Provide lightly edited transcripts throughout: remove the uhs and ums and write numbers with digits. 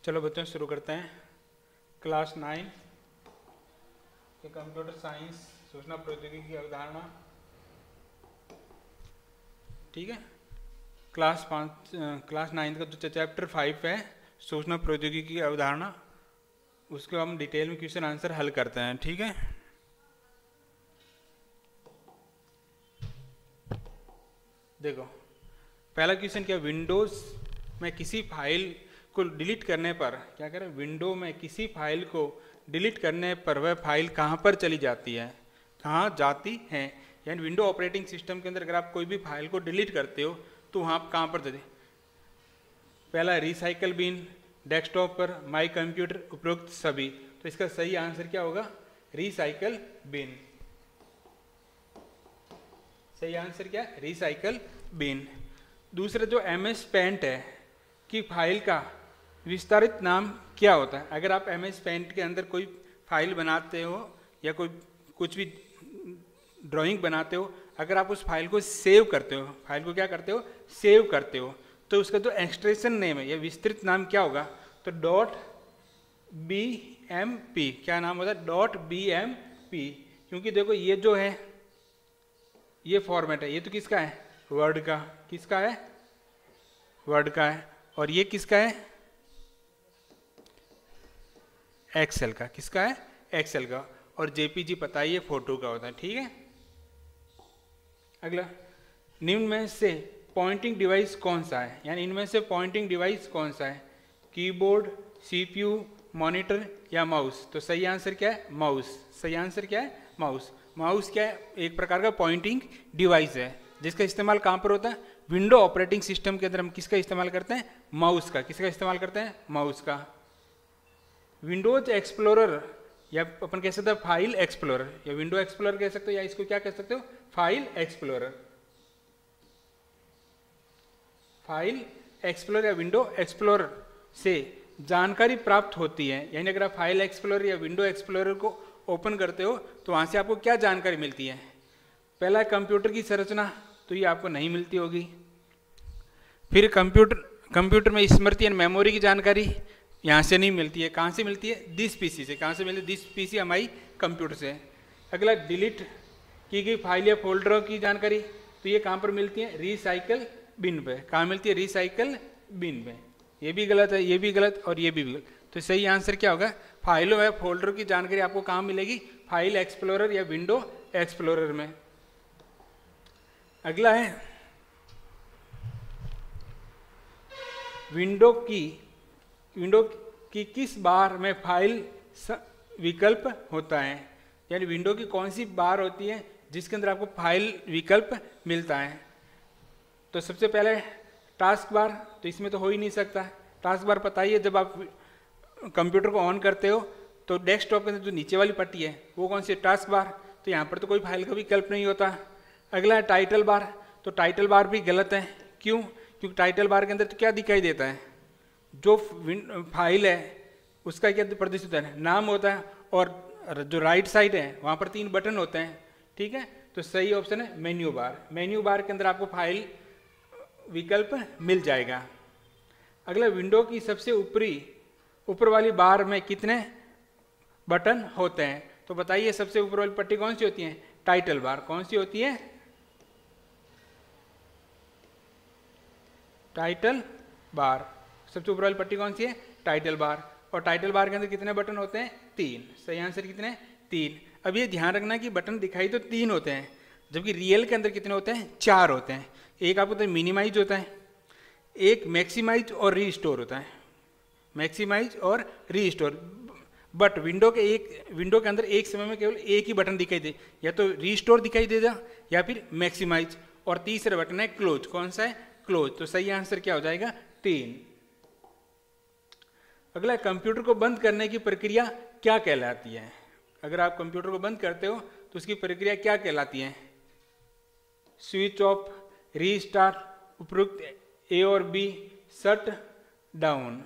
चलो बच्चों शुरू करते हैं। क्लास 9 के कंप्यूटर साइंस सूचना प्रौद्योगिकी की अवधारणा। ठीक है, क्लास 9 का जो चैप्टर 5 है सूचना प्रौद्योगिकी की अवधारणा, उसको हम डिटेल में क्वेश्चन आंसर हल करते हैं। ठीक है, देखो पहला क्वेश्चन क्या, विंडोज में किसी फाइल को डिलीट करने पर क्या करें, विंडो में किसी फाइल को डिलीट करने पर वह फाइल कहाँ पर चली जाती है, कहाँ जाती है। यानी विंडो ऑपरेटिंग सिस्टम के अंदर अगर आप कोई भी फाइल को डिलीट करते हो तो वहाँ कहाँ पर जाती। पहला रिसाइकल बिन, डेस्कटॉप पर, माई कंप्यूटर, उपरोक्त सभी। तो इसका सही आंसर क्या होगा, रिसाइकल बिन। सही आंसर क्या, रिसाइकल बिन। दूसरा जो MS पेंट है कि फाइल का विस्तारित नाम क्या होता है। अगर आप MS पेंट के अंदर कोई फाइल बनाते हो या कोई कुछ भी ड्राइंग बनाते हो, अगर आप उस फाइल को सेव करते हो, फाइल को क्या करते हो, सेव करते हो, तो उसका जो एक्सटेंशन नेम है या विस्तृत नाम क्या होगा, तो .bmp। क्या नाम होता है, .bmp। क्योंकि देखो ये जो है ये फॉर्मेट है, ये तो किसका है, वर्ड का। किसका है, वर्ड का है। और ये किसका है, एक्सेल का। किसका है, एक्सेल का। और जेपीजी पता है ये फोटो का होता है। ठीक है, अगला, निम्न में से पॉइंटिंग डिवाइस कौन सा है, यानी इनमें से पॉइंटिंग डिवाइस कौन सा है, कीबोर्ड, CPU, मॉनिटर या माउस। तो सही आंसर क्या है, माउस। सही आंसर क्या है, माउस। माउस क्या है, एक प्रकार का पॉइंटिंग डिवाइस है जिसका इस्तेमाल कहाँ पर होता है, विंडो ऑपरेटिंग सिस्टम के अंदर हम किसका इस्तेमाल करते हैं, माउस का। किसका इस्तेमाल करते हैं, माउस का। विंडोज एक्सप्लोरर या अपन कह सकते हैं फाइल एक्सप्लोरर, या विंडो एक्सप्लोरर कह सकते हो, या इसको क्या कह सकते हो, फाइल एक्सप्लोरर। फाइल एक्सप्लोरर या विंडो एक्सप्लोरर से जानकारी प्राप्त होती है। यानी अगर आप फाइल एक्सप्लोरर या विंडो एक्सप्लोरर को ओपन करते हो तो वहां से आपको क्या जानकारी मिलती है। पहला कंप्यूटर की संरचना, तो ये आपको नहीं मिलती होगी। फिर कंप्यूटर में स्मृति और मेमोरी की जानकारी यहाँ से नहीं मिलती है। कहाँ से मिलती है, दिस पीसी से। कहाँ से मिलती है, दिस पीसी हमारी कंप्यूटर से। अगला, डिलीट की गई फाइल या फोल्डरों की जानकारी, तो ये कहाँ पर मिलती है, रिसाइकल बिन पे। कहाँ मिलती है, रिसाइकल बिन पे। ये भी गलत है, ये भी गलत और ये भी गलत। तो सही आंसर क्या होगा, फाइलों या फोल्डरों की जानकारी आपको कहाँ मिलेगी, फाइल एक्सप्लोरर या विंडो एक्सप्लोरर में। अगला है, विंडो की किस बार में फाइल विकल्प होता है। यानी विंडो की कौन सी बार होती है जिसके अंदर आपको फाइल विकल्प मिलता है। तो सबसे पहले टास्क बार, तो इसमें तो हो ही नहीं सकता। टास्क बार पता ही है, जब आप कंप्यूटर को ऑन करते हो तो डेस्कटॉप के अंदर जो नीचे वाली पट्टी है वो कौन सी, टास्क बार। तो यहाँ पर तो कोई फाइल का विकल्प नहीं होता। अगला है टाइटल बार, तो टाइटल बार भी गलत है। क्यों, क्योंकि टाइटल बार के अंदर तो क्या दिखाई देता है, जो फाइल है उसका क्या प्रदर्शित होता है, नाम होता है। और जो राइट साइड है वहाँ पर 3 बटन होते हैं। ठीक है, तो सही ऑप्शन है मेन्यू बार। मेन्यू बार के अंदर आपको फाइल विकल्प मिल जाएगा। अगला, विंडो की सबसे ऊपर वाली बार में कितने बटन होते हैं। तो बताइए सबसे ऊपर वाली पट्टी कौन सी होती है, टाइटल बार। कौन सी होती है, टाइटल बार। सबसे ऊपर वाली पट्टी कौन सी है, टाइटल बार। और टाइटल बार के अंदर कितने बटन होते हैं, 3। सही आंसर कितने, 3। अब ये ध्यान रखना कि बटन दिखाई तो 3 होते हैं, जबकि रियल के अंदर कितने होते हैं, 4 होते हैं। एक आपको तो मिनिमाइज होता है, एक मैक्सिमाइज और रीस्टोर होता है। मैक्सिमाइज और रीस्टोर। बट विंडो के अंदर एक समय में केवल एक ही बटन दिखाई दे, या तो रीस्टोर दिखाई देगा या फिर मैक्सिमाइज। और तीसरा बटन है क्लोज। कौन सा है, क्लोज। तो सही आंसर क्या हो जाएगा, 3। अगला, कंप्यूटर को बंद करने की प्रक्रिया क्या कहलाती है। अगर आप कंप्यूटर को बंद करते हो तो उसकी प्रक्रिया क्या कहलाती है, स्विच ऑफ, रीस्टार्ट, उपरोक्त A और B, शट डाउन।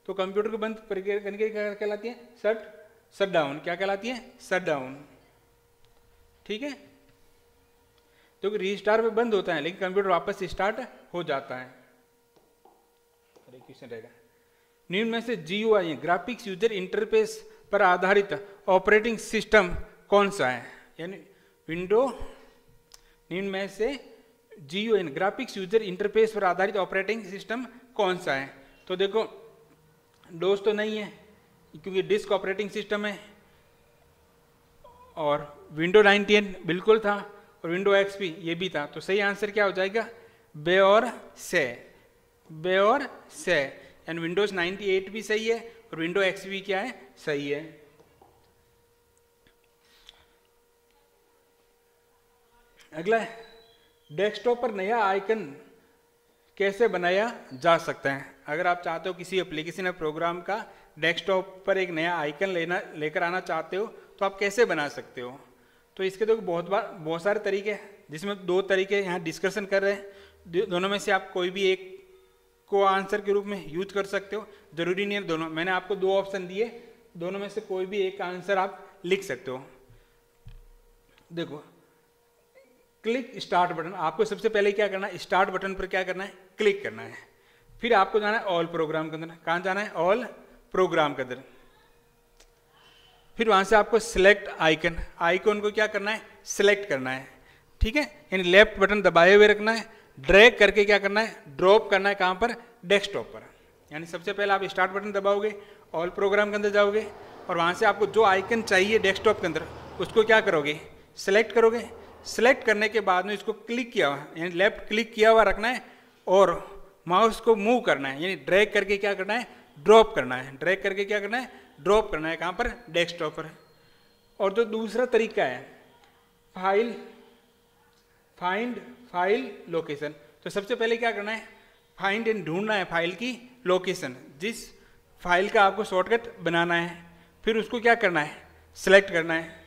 तो कंप्यूटर को बंद प्रक्रिया करने की क्या कहलाती है, शट डाउन। क्या कहलाती है, शट डाउन। ठीक है, तो रीस्टार्ट में बंद होता है लेकिन कंप्यूटर वापस स्टार्ट हो जाता है। क्वेश्चन रहेगा, निम्न में से GUI ग्राफिक्स यूजर इंटरफेस पर आधारित ऑपरेटिंग सिस्टम कौन सा है? यानी विंडो निम्न में से GUI ग्राफिक्स यूजर इंटरफेस पर आधारित ऑपरेटिंग सिस्टम कौन सा है? तो देखो डोस तो नहीं है क्योंकि डिस्क ऑपरेटिंग सिस्टम है, और विंडो 98 बिल्कुल था, और विंडो XP ये भी था। तो सही आंसर क्या हो जाएगा? बे और से, बे और से। एंड विंडोज 98 भी सही है और विंडो XP क्या है? सही है। अगला है डेस्कटॉप पर नया आइकन कैसे बनाया जा सकता है? अगर आप चाहते हो किसी एप्लीकेशन या प्रोग्राम का डेस्कटॉप पर एक नया आइकन लेकर आना चाहते हो तो आप कैसे बना सकते हो? तो इसके तो बहुत सारे तरीके हैं, जिसमें 2 तरीके यहाँ डिस्कशन कर रहे हैं। दोनों में से आप कोई भी एक को आंसर के रूप में यूज कर सकते हो, जरूरी नहीं है दोनों। मैंने आपको 2 ऑप्शन दिए, दोनों में से कोई भी एक आंसर आप लिख सकते हो। देखो क्लिक स्टार्ट बटन, आपको सबसे पहले क्या करना है? स्टार्ट बटन पर क्या करना है? क्लिक करना है। फिर आपको जाना है ऑल प्रोग्राम के अंदर। कहाँ जाना है? ऑल प्रोग्राम के अंदर। फिर वहां से आपको सिलेक्ट आइकन, आइकन को क्या करना है? सिलेक्ट करना है, ठीक है। यानी लेफ्ट बटन दबाए हुए रखना है, ड्रैग करके क्या करना है? ड्रॉप करना है। कहाँ पर? डेस्कटॉप पर। यानी सबसे पहले आप स्टार्ट बटन दबाओगे, ऑल प्रोग्राम के अंदर जाओगे, और वहां से आपको जो आइकन चाहिए डेस्कटॉप के अंदर उसको क्या करोगे? सिलेक्ट करोगे। सिलेक्ट करने के बाद में इसको क्लिक किया हुआ, यानी लेफ्ट क्लिक किया हुआ रखना है, और माउस को मूव करना है, यानी ड्रैग करके क्या करना है? ड्रॉप करना है। ड्रैग करके क्या करना है? ड्रॉप करना है। कहाँ पर? डेस्कटॉप पर। और जो दूसरा तरीका है फाइंड फाइल लोकेशन, तो सबसे पहले क्या करना है? फाइंड एंड ढूंढना है फाइल की लोकेशन, जिस फाइल का आपको शॉर्टकट बनाना है। फिर उसको क्या करना है? सिलेक्ट करना है।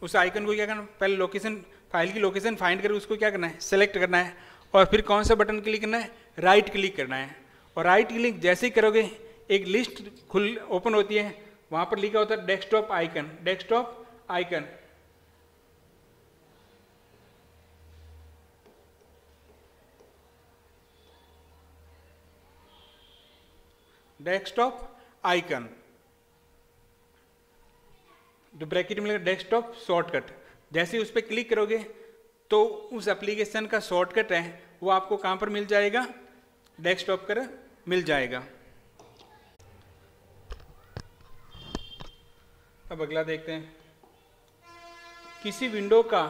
उस आइकन को क्या करना है? पहले लोकेशन, फाइल की लोकेशन फाइंड करके उसको क्या करना है? सिलेक्ट करना है। और फिर कौन सा बटन क्लिक करना है? राइट क्लिक करना है। और राइट क्लिक जैसे ही करोगे एक लिस्ट ओपन होती है, वहां पर लिखा होता है desktop icon, desktop icon. Desktop icon, जो ब्रैकेट में लिखा डेस्कटॉप शॉर्टकट, जैसे ही उस पर क्लिक करोगे तो उस एप्लीकेशन का शॉर्टकट है वो आपको कहां पर मिल जाएगा? डेस्कटॉप पर मिल जाएगा। अब अगला देखते हैं, किसी विंडो का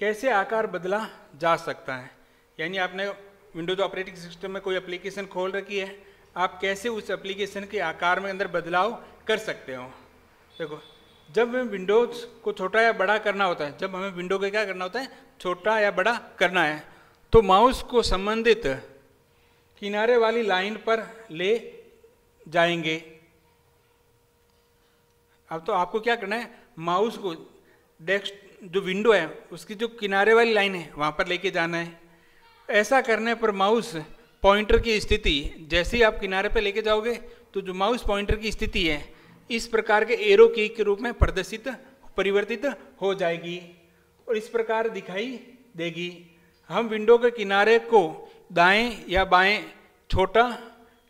कैसे आकार बदला जा सकता है? यानी आपने विंडोज ऑपरेटिंग सिस्टम में कोई एप्लीकेशन खोल रखी है, आप कैसे उस एप्लीकेशन के आकार में अंदर बदलाव कर सकते हो? देखो, जब हमें विंडोज को छोटा या बड़ा करना होता है, जब हमें विंडो को क्या करना होता है? छोटा या बड़ा करना है, तो माउस को संबंधित किनारे वाली लाइन पर ले जाएंगे। अब तो आपको क्या करना है? माउस को डेस्क जो विंडो है उसकी जो किनारे वाली लाइन है वहां पर लेके जाना है। ऐसा करने पर माउस पॉइंटर की स्थिति, जैसे ही आप किनारे पे लेके जाओगे तो जो माउस पॉइंटर की स्थिति है इस प्रकार के एरो की के रूप में परिवर्तित हो जाएगी और इस प्रकार दिखाई देगी। हम विंडो के किनारे को दाएं या बाएं छोटा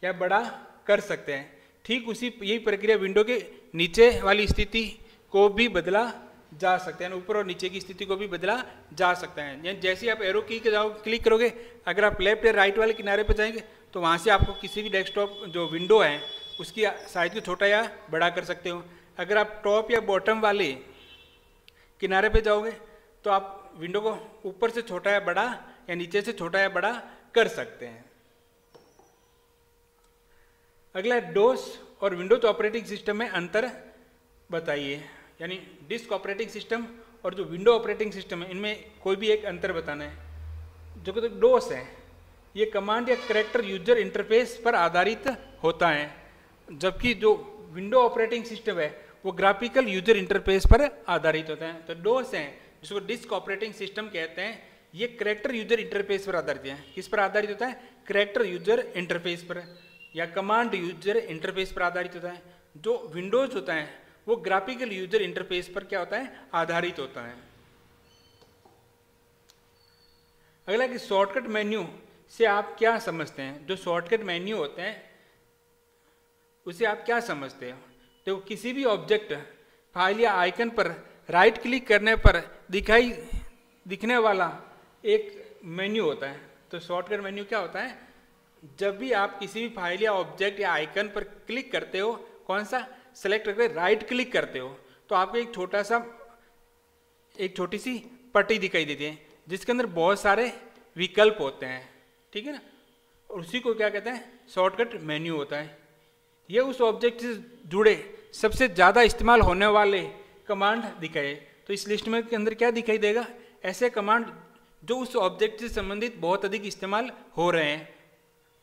या बड़ा कर सकते हैं। ठीक उसी यही प्रक्रिया विंडो के नीचे वाली स्थिति को भी बदला जा सकते हैं, ऊपर और नीचे की स्थिति को भी बदला जा सकता है। जैसे आप एरो की क्लिक करोगे, अगर आप लेफ्ट या राइट वाले किनारे पर जाएंगे तो वहां से आपको किसी भी डेस्कटॉप जो विंडो है उसकी साइज को छोटा या बड़ा कर सकते हो। अगर आप टॉप या बॉटम वाले किनारे पे जाओगे तो आप विंडो को ऊपर से छोटा या बड़ा या नीचे से छोटा या बड़ा कर सकते हैं। अगला डोस और विंडोज ऑपरेटिंग सिस्टम में अंतर बताइए। यानी डिस्क ऑपरेटिंग सिस्टम और जो विंडो ऑपरेटिंग सिस्टम है इनमें कोई भी एक अंतर बताना है। जो कि डोस है ये कमांड या कैरेक्टर यूजर इंटरफेस पर आधारित होता है, जबकि जो विंडो ऑपरेटिंग सिस्टम है वो ग्राफिकल यूजर इंटरफेस पर आधारित होता है। तो डोस है जिसको डिस्क ऑपरेटिंग सिस्टम कहते हैं, ये कैरेक्टर यूजर इंटरफेस पर आधारित है। किस पर आधारित होता है? कैरेक्टर यूजर इंटरफेस पर या कमांड यूजर इंटरफेस पर आधारित होता है। जो विंडोज होता है वो ग्राफिकल यूजर इंटरफेस पर क्या होता है? आधारित होता है। अगला कि शॉर्टकट मेन्यू से आप क्या समझते हैं? जो शॉर्टकट मेन्यू होते हैं उसे आप क्या समझते हो? देखो, किसी भी ऑब्जेक्ट, फाइल या आइकन पर राइट क्लिक करने पर दिखने वाला एक मेन्यू होता है। तो शॉर्टकट मेन्यू क्या होता है? जब भी आप किसी भी फाइल या ऑब्जेक्ट या आइकन पर क्लिक करते हो, कौन सा सेलेक्ट करके राइट क्लिक करते हो, तो आपको एक छोटी सी पट्टी दिखाई देती है जिसके अंदर बहुत सारे विकल्प होते हैं, ठीक है ना। और उसी को क्या कहते हैं? शॉर्टकट मेन्यू होता है। ये उस ऑब्जेक्ट से जुड़े सबसे ज़्यादा इस्तेमाल होने वाले कमांड दिखाए। तो इस लिस्ट में के अंदर क्या दिखाई देगा? ऐसे कमांड जो उस ऑब्जेक्ट से संबंधित बहुत अधिक इस्तेमाल हो रहे हैं,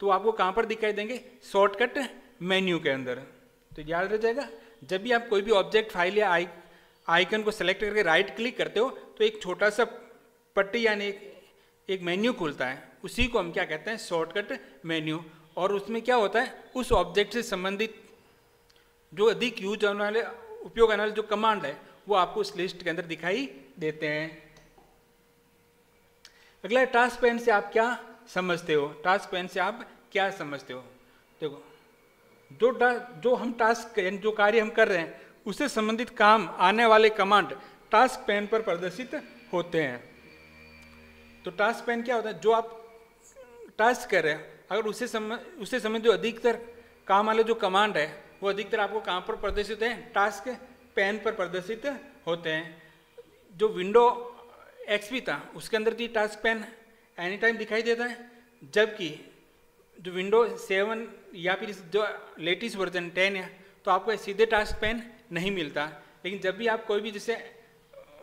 तो आपको कहाँ पर दिखाई देंगे? शॉर्टकट मेन्यू के अंदर। तो याद रह जाएगा, जब भी आप कोई भी ऑब्जेक्ट, फाइल या आइकन को सेलेक्ट करके राइट क्लिक करते हो तो एक छोटा सा पट्टी यानी एक मेन्यू खुलता है, उसी को हम क्या कहते हैं? Shortcut menu. और उसमें क्या होता है? उस ऑब्जेक्ट से संबंधित जो अधिक यूज होने वाले, उपयोग आने वाले जो कमांड है, वो आपको उस लिस्ट के अंदर दिखाई देते हैं। अगला टास्क पैन से आप क्या समझते हो? टास्क पैन से आप क्या समझते हो? देखो, जो हम टास्क, जो कार्य हम कर रहे हैं, उससे संबंधित काम आने वाले कमांड टास्क पैन पर प्रदर्शित होते हैं। तो टास्क पैन क्या होता है? जो आप टास्क कर रहे हैं, अगर उससे संबंधित जो अधिकतर काम वाले जो कमांड है, वो अधिकतर आपको कहाँ पर प्रदर्शित होते हैं? टास्क पैन पर प्रदर्शित होते हैं। जो विंडो XP था, उसके अंदर भी टास्क पैन एनी टाइम दिखाई देता है, जबकि जो विंडो 7 या फिर जो लेटेस्ट वर्जन 10 है, तो आपको सीधे टास्क पैन नहीं मिलता। लेकिन जब भी आप कोई भी जैसे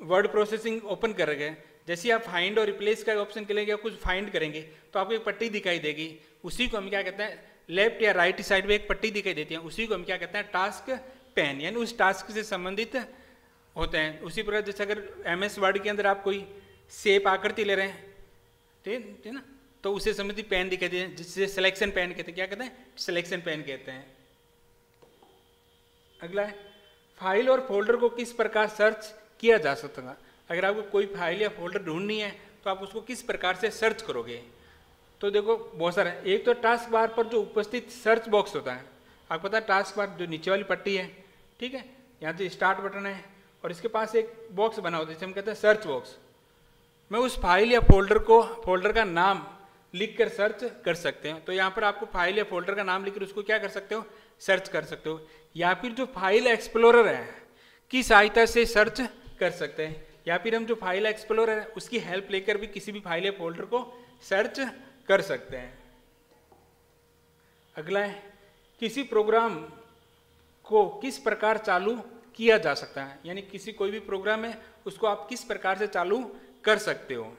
वर्ड प्रोसेसिंग ओपन करेंगे, जैसे आप फाइंड और रिप्लेस का ऑप्शन करेंगे या कुछ फाइंड करेंगे, तो आपको एक पट्टी दिखाई देगी। उसी को हम क्या कहते हैं? लेफ्ट या राइट साइड में एक पट्टी दिखाई देती है, उसी को हम क्या कहते हैं? टास्क पैन, यानी उस टास्क से संबंधित होते हैं। उसी प्रकार जैसे अगर MS वर्ड के अंदर आप कोई शेप आकृति ले रहे हैं, ठीक है ना, तो उससे संबंधित पैन दिखाई देते हैं, जिससे सिलेक्शन पैन कहते हैं। क्या कहते हैं? सिलेक्शन पैन कहते हैं। अगला है, फाइल और फोल्डर को किस प्रकार सर्च किया जा सकता है? अगर आपको कोई फाइल या फोल्डर ढूंढनी है, तो आप उसको किस प्रकार से सर्च करोगे? तो देखो, बहुत सारा। एक तो टास्क बार पर जो उपस्थित सर्च बॉक्स होता है, आपको पता है टास्क बार जो नीचे वाली पट्टी है, ठीक है, यहाँ से स्टार्ट बटन है और इसके पास एक बॉक्स बना होता है जिसे हम कहते हैं सर्च बॉक्स। मैं उस फाइल या फोल्डर का नाम लिखकर सर्च कर सकते हैं। तो यहाँ पर आपको फाइल या फोल्डर का नाम लिखकर उसको क्या कर सकते हो? सर्च कर सकते हो। या फिर जो फाइल एक्सप्लोरर है की सहायता से सर्च कर सकते हैं, या फिर हम जो फाइल एक्सप्लोरर है उसकी हेल्प लेकर भी किसी भी फाइल या फोल्डर को सर्च कर सकते हैं। अगला है, किसी प्रोग्राम को किस प्रकार चालू किया जा सकता है? यानी कोई भी प्रोग्राम है, उसको आप किस प्रकार से चालू कर सकते हो?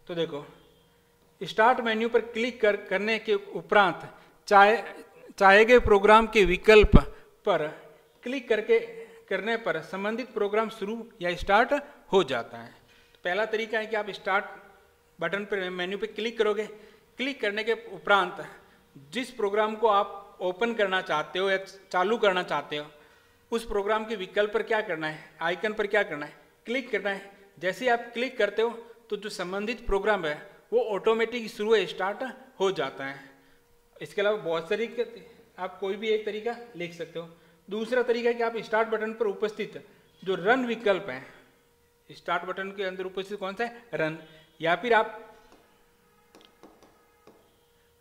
तो देखो, स्टार्ट मेन्यू पर क्लिक करने के उपरांत चाहे गए प्रोग्राम के विकल्प पर क्लिक करने पर संबंधित प्रोग्राम शुरू या स्टार्ट हो जाता है। तो पहला तरीका है कि आप स्टार्ट बटन पर मेन्यू पे क्लिक करोगे। क्लिक करने के उपरांत जिस प्रोग्राम को आप ओपन करना चाहते हो या चालू करना चाहते हो, उस प्रोग्राम के विकल्प पर क्या करना है? आइकन पर क्या करना है? क्लिक करना है। जैसे ही आप क्लिक करते हो तो जो संबंधित प्रोग्राम है वो ऑटोमेटिक शुरू या स्टार्ट हो जाता है। इसके अलावा बहुत सारी आप कोई भी एक तरीका लिख सकते हो। दूसरा तरीका है कि आप स्टार्ट बटन पर उपस्थित जो रन विकल्प है, स्टार्ट बटन के अंदर उपस्थित कौन सा है? रन। या फिर आप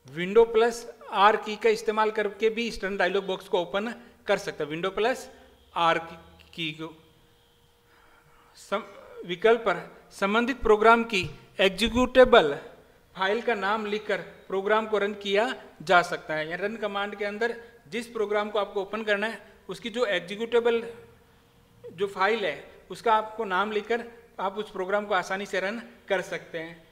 विंडो प्लस R की का इस्तेमाल करके भी इस रन डायलॉग बॉक्स को ओपन कर सकते हैं। विंडो प्लस R की को विकल्प पर संबंधित प्रोग्राम की एग्जीक्यूटेबल फाइल का नाम लिखकर प्रोग्राम को रन किया जा सकता है। या रन कमांड के अंदर जिस प्रोग्राम को आपको ओपन करना है उसकी जो एग्जीक्यूटेबल जो फाइल है उसका आपको नाम लिखकर आप उस प्रोग्राम को आसानी से रन कर सकते हैं।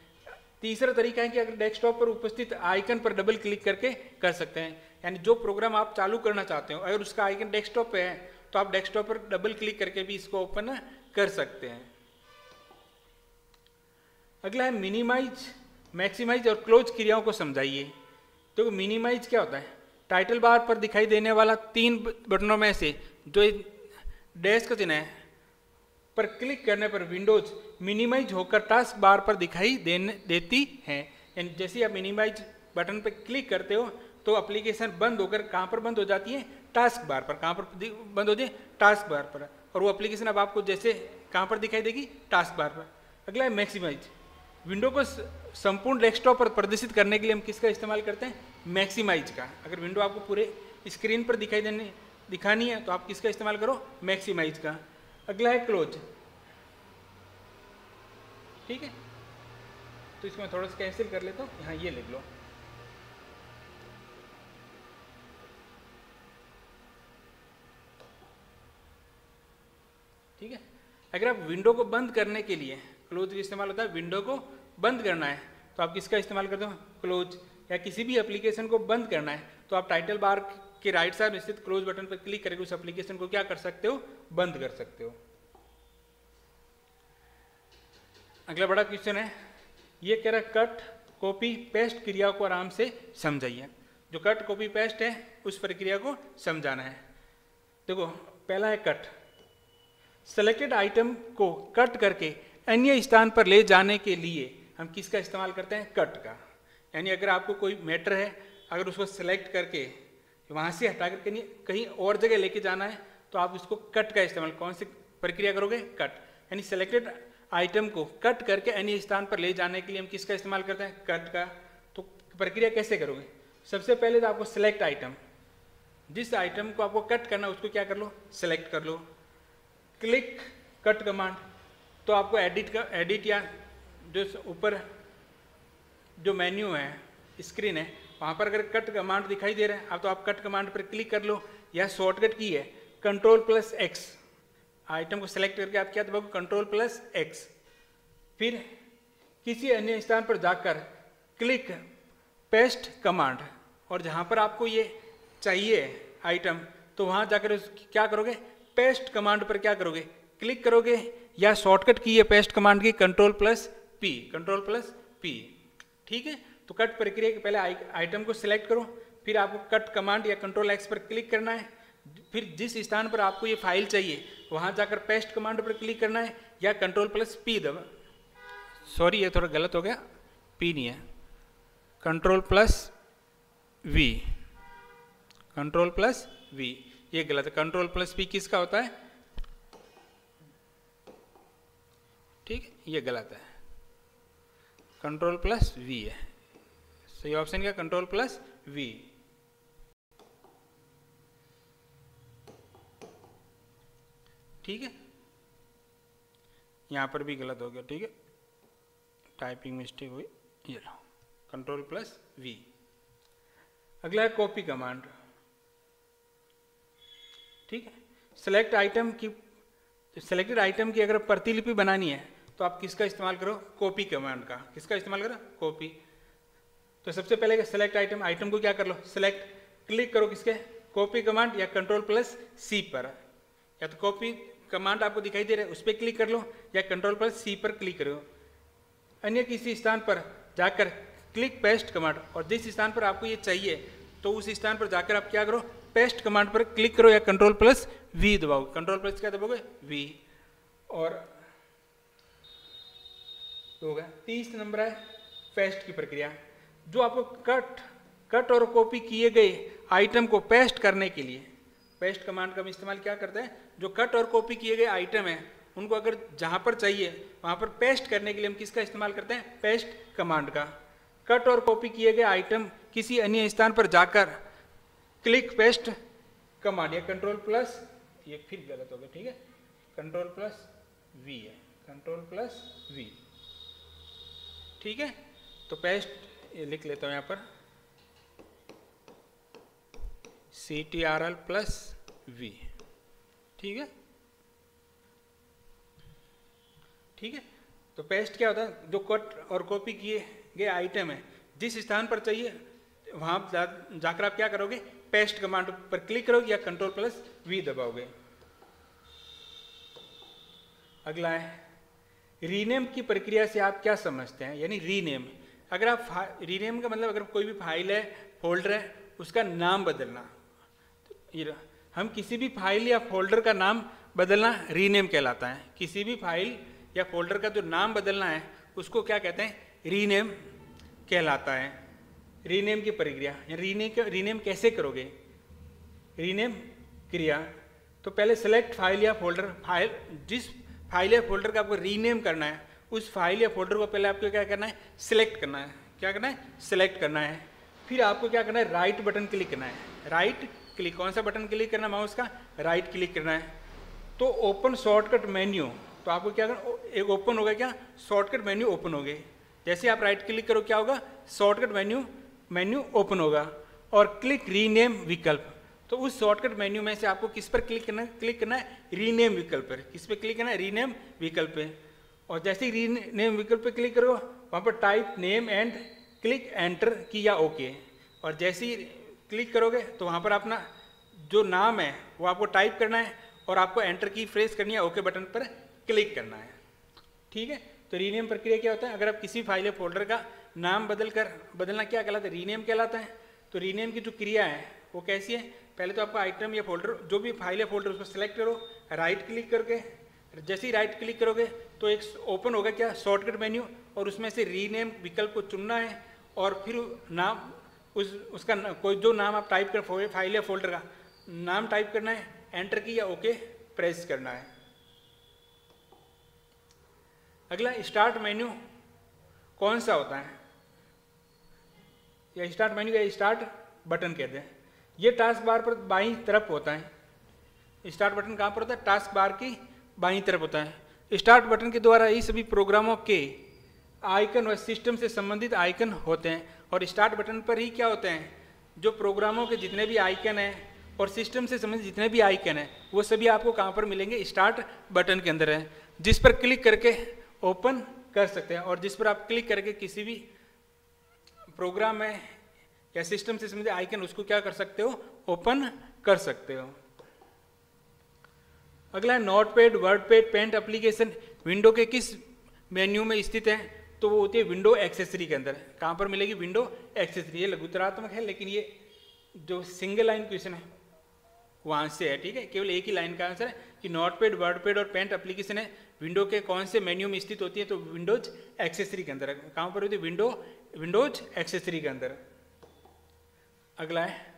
तीसरा तरीका है कि अगर डेस्कटॉप पर उपस्थित आइकन पर डबल क्लिक करके कर सकते हैं। यानी जो प्रोग्राम आप चालू करना चाहते हो अगर उसका आइकन डेस्कटॉप पे है तो आप डेस्कटॉप पर डबल क्लिक करके भी इसको ओपन कर सकते हैं। अगला है मिनिमाइज, मैक्सिमाइज और क्लोज क्रियाओं को समझाइए। तो मिनिमाइज क्या होता है? टाइटल बार पर दिखाई देने वाला 3 बटनों में से जो डैश का चिन्ह है पर क्लिक करने पर विंडोज मिनिमाइज होकर टास्क बार पर दिखाई देती है। यानी जैसे आप मिनिमाइज बटन पर क्लिक करते हो तो एप्लीकेशन बंद होकर कहाँ पर बंद हो जाती है, टास्क बार पर। कहाँ पर बंद हो जाए, टास्क बार पर। और वो एप्लीकेशन अब आपको जैसे कहाँ पर दिखाई देगी, टास्क बार पर। अगला है मैक्सिमाइज। विंडो को संपूर्ण डेस्कटॉप पर प्रदर्शित करने के लिए हम किसका इस्तेमाल करते हैं, मैक्सिमाइज का। अगर विंडो आपको पूरे स्क्रीन पर दिखानी है तो आप किसका इस्तेमाल करो, मैक्सिमाइज का। अगला है क्लोज। ठीक है, तो इसको मैं थोड़ा सा कैंसिल कर लेता हूँ, यहाँ ये लिख लो। ठीक है, अगर आप विंडो को बंद करने के लिए, क्लोज का इस्तेमाल होता है विंडो को बंद करना है तो आप किसका इस्तेमाल करते हो, क्लोज। या किसी भी एप्लीकेशन को बंद करना है तो आप टाइटल बार के राइट साइड स्थित क्लोज बटन पर क्लिक करके उस एप्लीकेशन को क्या कर सकते हो, बंद कर सकते हो। अगला बड़ा क्वेश्चन है, ये कह रहा है कट कॉपी पेस्ट क्रिया को आराम से समझाइए। जो कट कॉपी पेस्ट है उस प्रक्रिया को समझाना है। देखो पहला है कट। सेलेक्टेड आइटम को कट करके अन्य स्थान पर ले जाने के लिए हम किसका इस्तेमाल करते हैं, कट का। यानी अगर आपको कोई मैटर है, अगर उसको सेलेक्ट करके वहाँ से हटाकर कहीं और जगह लेके जाना है तो आप उसको कट का इस्तेमाल, कौन सी प्रक्रिया करोगे, कट। यानी सेलेक्टेड आइटम को कट करके अन्य स्थान पर ले जाने के लिए हम किसका इस्तेमाल करते हैं, कट का। तो प्रक्रिया कैसे करोगे, सबसे पहले तो आपको सेलेक्ट आइटम, जिस आइटम को आपको कट करना उसको क्या कर लो, सेलेक्ट कर लो। क्लिक कट कमांड, तो आपको एडिट या जो ऊपर जो मेन्यू है, स्क्रीन है, वहाँ पर अगर कट कमांड दिखाई दे रहा है अब तो आप कट कमांड पर क्लिक कर लो। या शॉर्टकट की है Ctrl+X, आइटम को सेलेक्ट करके आप क्या दबाओगे, Ctrl+X। फिर किसी अन्य स्थान पर जाकर क्लिक पेस्ट कमांड, और जहाँ पर आपको ये चाहिए आइटम तो वहाँ जाकर क्या करोगे, पेस्ट कमांड पर क्या करोगे, क्लिक करोगे। या शॉर्टकट की है पेस्ट कमांड की Ctrl+P, Ctrl+P। ठीक है, तो कट प्रक्रिया के पहले आइटम को सिलेक्ट करो, फिर आपको कट कमांड या Ctrl+X पर क्लिक करना है। फिर जिस स्थान पर आपको ये फाइल चाहिए वहाँ जाकर पेस्ट कमांड पर क्लिक करना है या Ctrl+P दबा, सॉरी ये थोड़ा गलत हो गया, P नहीं है, Ctrl+V, Ctrl+V, ये गलत है। Ctrl+P किसका होता है, ठीक है, ये गलत है, Ctrl+V है सही ऑप्शन क्या, Ctrl+V। ठीक है, यहाँ पर भी गलत हो गया, ठीक है, टाइपिंग मिस्टेक हुई, ये लो Ctrl+V। अगला है कॉपी कमांड। ठीक है, सेलेक्ट आइटम की, सेलेक्टेड आइटम की अगर प्रतिलिपि बनानी है तो आप किसका इस्तेमाल करो, कॉपी कमांड का। किसका इस्तेमाल करो, कॉपी। तो सबसे पहले सेलेक्ट आइटम, आइटम को क्या कर लो, सेलेक्ट, क्लिक करो किसके, कॉपी कमांड या Ctrl+C पर। या तो कॉपी कमांड आपको दिखाई दे रहा है उस पर क्लिक कर लो या Ctrl+C पर क्लिक करो। अन्य किसी स्थान पर जाकर क्लिक पेस्ट कमांड, और जिस स्थान पर आपको ये चाहिए तो उस स्थान पर जाकर आप क्या करो, पेस्ट कमांड पर क्लिक करो या Ctrl+V दबाओ। Ctrl+ क्या दबाओगे, V। और हो गया। 30 नंबर है पेस्ट की प्रक्रिया। जो आपको कट और कॉपी किए गए आइटम को पेस्ट करने के लिए, पेस्ट कमांड का हम इस्तेमाल क्या करते हैं, जो कट और कॉपी किए गए आइटम है उनको अगर जहाँ पर चाहिए वहाँ पर पेस्ट करने के लिए हम किसका इस्तेमाल करते हैं, पेस्ट कमांड का। कट और कॉपी किए गए आइटम किसी अन्य स्थान पर जाकर क्लिक पेस्ट कमांड या Ctrl+, ये फिर गलत हो गया, ठीक है, Ctrl+V है, Ctrl+V। ठीक है, तो पेस्ट ये लिख लेता हूँ यहाँ पर Ctrl+V। ठीक है, ठीक है, तो पेस्ट क्या होता है, जो कट और कॉपी किए गए आइटम है जिस स्थान पर चाहिए वहाँ जाकर आप क्या करोगे, पेस्ट कमांड पर क्लिक करोगे या Ctrl+V दबाओगे। अगला है रीनेम की प्रक्रिया से आप क्या समझते हैं, यानी रीनेम। अगर आप रीनेम का मतलब अगर कोई भी फाइल है, फोल्डर है, उसका नाम बदलना। तो हम किसी भी फाइल या फोल्डर का नाम बदलना रीनेम कहलाता है। किसी भी फाइल या फोल्डर का जो नाम बदलना है उसको क्या कहते हैं, रीनेम कहलाता है। रीनेम की प्रक्रिया, रीनेम कैसे करोगे, रीनेम क्रिया। तो पहले सेलेक्ट फाइल या फोल्डर, जिस फाइल या फोल्डर का आपको रीनेम करना है उस फाइल या फोल्डर को पहले आपको क्या करना है, सिलेक्ट करना है। क्या करना है, सिलेक्ट करना है। फिर आपको क्या करना है, राइट बटन क्लिक करना है। राइट क्लिक, कौन सा बटन क्लिक करना है माउस का, राइट क्लिक करना है। तो ओपन शॉर्टकट मेन्यू, तो आपको क्या करना, एक ओपन हो गया क्या, शॉर्टकट मेन्यू ओपन हो गए। जैसे आप राइट क्लिक करो क्या होगा, शॉर्टकट मेन्यू ओपन होगा। और क्लिक रीनेम विकल्प, तो उस शॉर्टकट मेन्यू में से आपको किस पर क्लिक करना है, रीनेम विकल्प पर। किस पे क्लिक करना है, रीनेम विकल्प पे। और जैसे ही रीनेम विकल्प पे क्लिक करो वहाँ पर type name and click enter की या ओके। और जैसे ही क्लिक करोगे तो वहाँ पर अपना जो नाम है वो आपको टाइप करना है और आपको एंटर की प्रेस करनी है, ओके बटन पर क्लिक करना है। ठीक है, तो रीनेम प्रक्रिया क्या होता है, अगर आप किसी फाइल या फोल्डर का नाम बदलना क्या कहलाता है, रीनेम कहलाता है। तो रीनेम की जो क्रिया है वो कैसी है, पहले तो आपका आइटम या फोल्डर, जो भी फाइल या फोल्डर उसको सेलेक्ट करो, राइट क्लिक करके। जैसे ही राइट क्लिक करोगे तो एक ओपन होगा क्या, शॉर्टकट मेन्यू, और उसमें से रीनेम विकल्प को चुनना है। और फिर नाम उसका कोई जो नाम आप टाइप कर, फाइल या फोल्डर का नाम टाइप करना है, एंटर की या ओके प्रेस करना है। अगला स्टार्ट मेन्यू कौन सा होता है, या स्टार्ट मेन्यू या स्टार्ट बटन कहते हैं। ये टास्क बार पर बाईं तरफ होता है। स्टार्ट बटन कहाँ पर होता है, टास्क बार की बाईं तरफ होता है। स्टार्ट बटन के द्वारा ही सभी प्रोग्रामों के आइकन व सिस्टम से संबंधित आइकन होते हैं। और स्टार्ट बटन पर ही क्या होते हैं, जो प्रोग्रामों के जितने भी आइकन हैं और सिस्टम से संबंधित जितने भी आइकन हैं वो सभी आपको कहाँ पर मिलेंगे, स्टार्ट बटन के अंदर है, जिस पर क्लिक करके ओपन कर सकते हैं। और जिस पर आप क्लिक करके किसी भी प्रोग्राम में या सिस्टम से संबंधित आइकन उसको क्या कर सकते हो, ओपन कर सकते हो। अगला है notepad, wordpad, paint application window के किस मेन्यू में स्थित है, तो वो होती है विंडो एक्सेसरी के अंदर। कहाँ पर मिलेगी, विंडो एक्सेसरी। ये लघुतरात्मक है लेकिन ये जो सिंगल लाइन क्वेश्चन है वहाँ से है। ठीक है, केवल एक ही लाइन का आंसर है कि नोटपैड, वर्डपैड और पेंट एप्लीकेशन है विंडो के कौन से मेन्यू में स्थित होती है, तो विंडोज एक्सेसरी के अंदर। कहाँ पर होती है, विंडोज एक्सेसरी के अंदर। अगला है